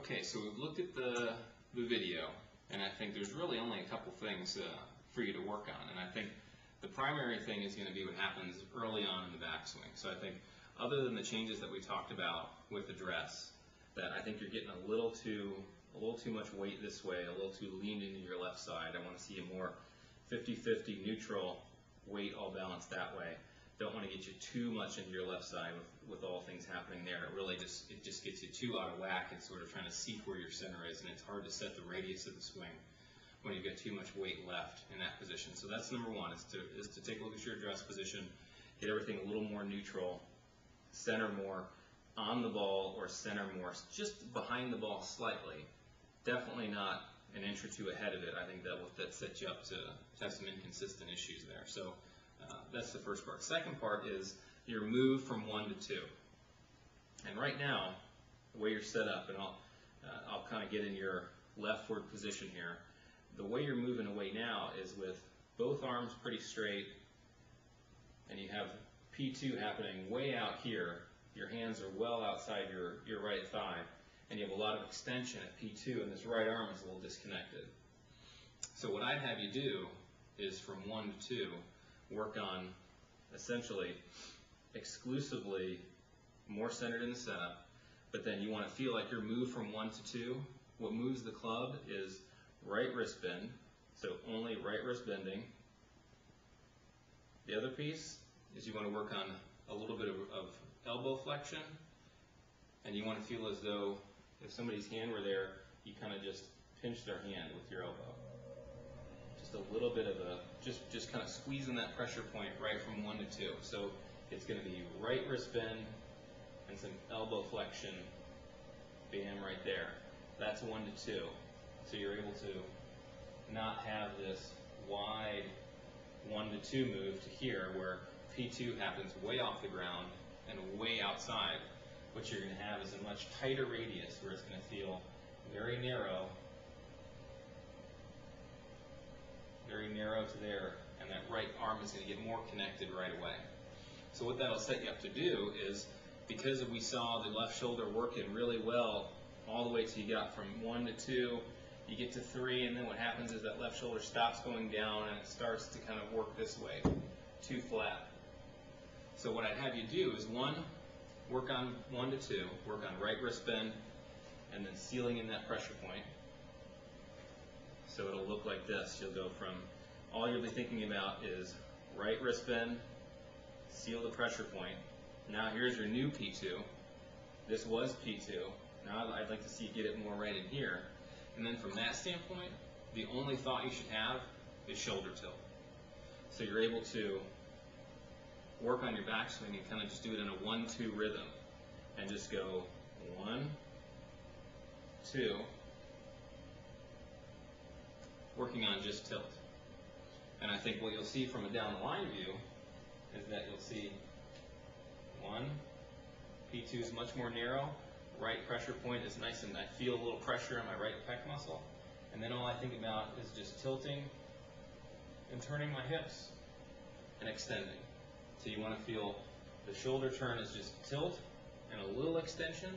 Okay, so we've looked at the video, and I think there's really only a couple things for you to work on. And I think the primary thing is going to be what happens early on in the backswing. So I think other than the changes that we talked about with the dress, that I think you're getting a little too much weight this way, a little too leaned into your left side. I want to see a more 50-50 neutral weight, all balanced that way. Don't want to get you too much into your left side with all things happening there. It just gets you too out of whack. It's sort of trying to seek where your center is, and it's hard to set the radius of the swing when you've got too much weight left in that position. So that's number one, is to take a look at your address position, get everything a little more neutral, center more on the ball or center more just behind the ball slightly. Definitely not an inch or two ahead of it. I think that sets you up to have some inconsistent issues there. So that's the first part. Second part is your move from 1 to 2. And right now, the way you're set up, and I'll kind of get in your leftward position here. The way you're moving away now is with both arms pretty straight, and you have P2 happening way out here. Your hands are well outside your right thigh, and you have a lot of extension at P2, and this right arm is a little disconnected. So what I'd have you do is from 1 to 2, work on essentially exclusively more centered in the setup, but then you want to feel like your move from 1 to 2. What moves the club is right wrist bend, so only right wrist bending. The other piece is you want to work on a little bit of elbow flexion, and you want to feel as though if somebody's hand were there, you kind of just pinch their hand with your elbow. Just a little bit of just kind of squeezing that pressure point right from 1 to 2. So it's going to be right wrist bend and some elbow flexion, bam, right there. That's 1 to 2. So you're able to not have this wide 1 to 2 move to here where P2 happens way off the ground and way outside. What you're going to have is a much tighter radius where it's going to feel very narrow to there, and that right arm is going to get more connected right away. So what that'll set you up to do is, because we saw the left shoulder working really well all the way till you got from 1 to 2, you get to 3, and then what happens is that left shoulder stops going down and it starts to kind of work this way, too flat. So what I'd have you do is work on 1 to 2, work on right wrist bend, and then sealing in that pressure point. So it'll look like this. You'll go from, all you'll be thinking about is right wrist bend, seal the pressure point. Now here's your new P2. This was P2. Now I'd like to see you get it more right in here. And then from that standpoint, the only thought you should have is shoulder tilt. So you're able to work on your backswing and kind of just do it in a 1-2 rhythm. And just go 1, 2, working on just tilt. And I think what you'll see from a down the line view is that you'll see 1, P2 is much more narrow, right pressure point is nice, and I feel a little pressure on my right pec muscle. And then all I think about is just tilting and turning my hips and extending. So you want to feel the shoulder turn is just tilt and a little extension.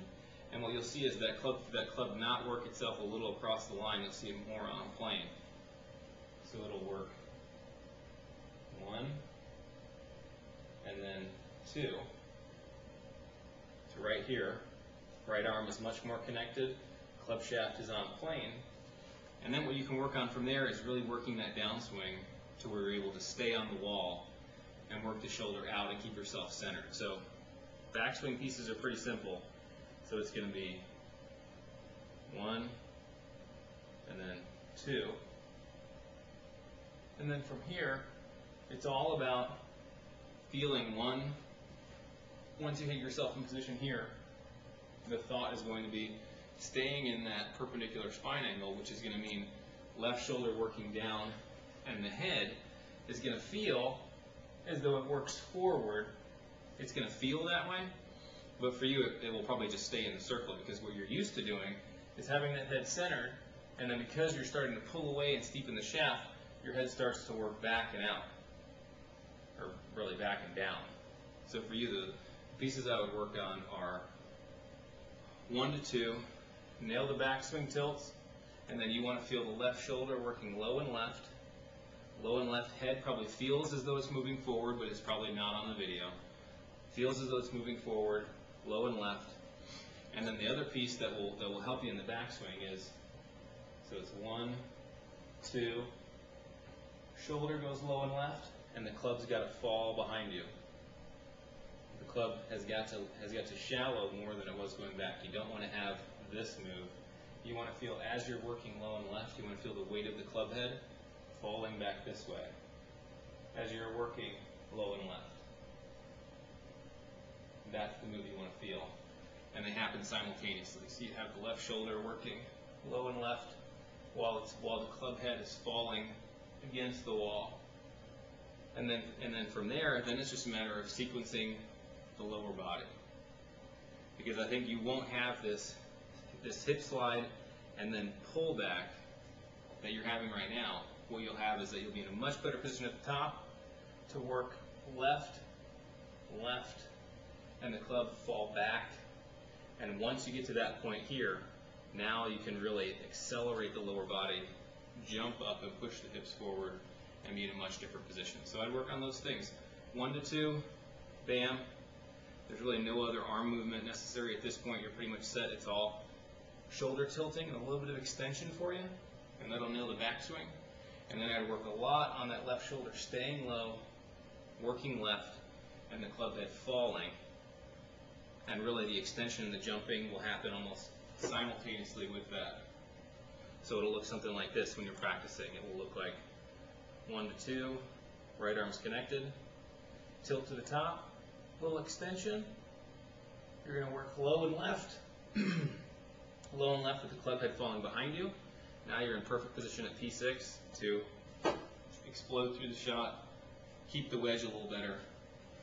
And what you'll see is that club not work itself a little across the line. You'll see it more on plane. So it'll work 1 and then 2 to right here. Right arm is much more connected. Club shaft is on plane. And then what you can work on from there is really working that downswing to where you're able to stay on the wall and work the shoulder out and keep yourself centered. So backswing pieces are pretty simple. So it's going to be 1 and then 2. And then from here, it's all about feeling once you hit yourself in position here, the thought is going to be staying in that perpendicular spine angle, which is going to mean left shoulder working down, and the head is going to feel as though it works forward. It's going to feel that way, but for you it will probably just stay in the circle, because what you're used to doing is having that head centered, and then because you're starting to pull away and steepen the shaft, your head starts to work back and out, or really back and down. So for you, the pieces I would work on are 1 to 2, nail the backswing tilts, and then you want to feel the left shoulder working low and left. Low and left head probably feels as though it's moving forward, but it's probably not on the video. Feels as though it's moving forward, low and left. And then the other piece that will help you in the backswing is, so it's 1, 2, shoulder goes low and left, and the club's got to fall behind you. The club has got to shallow more than it was going back. You don't want to have this move. You want to feel, as you're working low and left, you want to feel the weight of the club head falling back this way as you're working low and left. That's the move you want to feel. And they happen simultaneously. So you have the left shoulder working low and left while the club head is falling against the wall. And then from there, then it's just a matter of sequencing the lower body. Because I think you won't have this hip slide and then pull back that you're having right now. What you'll have is that you'll be in a much better position at the top to work left, left, and the club fall back. And once you get to that point here, now you can really accelerate the lower body, jump up and push the hips forward, and be in a much different position. So I'd work on those things. 1 to 2, bam. There's really no other arm movement necessary at this point. You're pretty much set. It's all shoulder tilting and a little bit of extension for you, and that'll nail the backswing. And then I'd work a lot on that left shoulder staying low, working left, and the club head falling. And really the extension and the jumping will happen almost simultaneously with that. So it'll look something like this when you're practicing. It will look like 1 to 2, right arm's connected, tilt to the top, little extension. You're going to work low and left, low and left with the club head falling behind you. Now you're in perfect position at P6 to explode through the shot, keep the wedge a little better,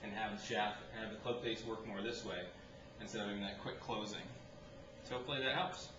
and have the club face work more this way instead of having that quick closing. So hopefully that helps.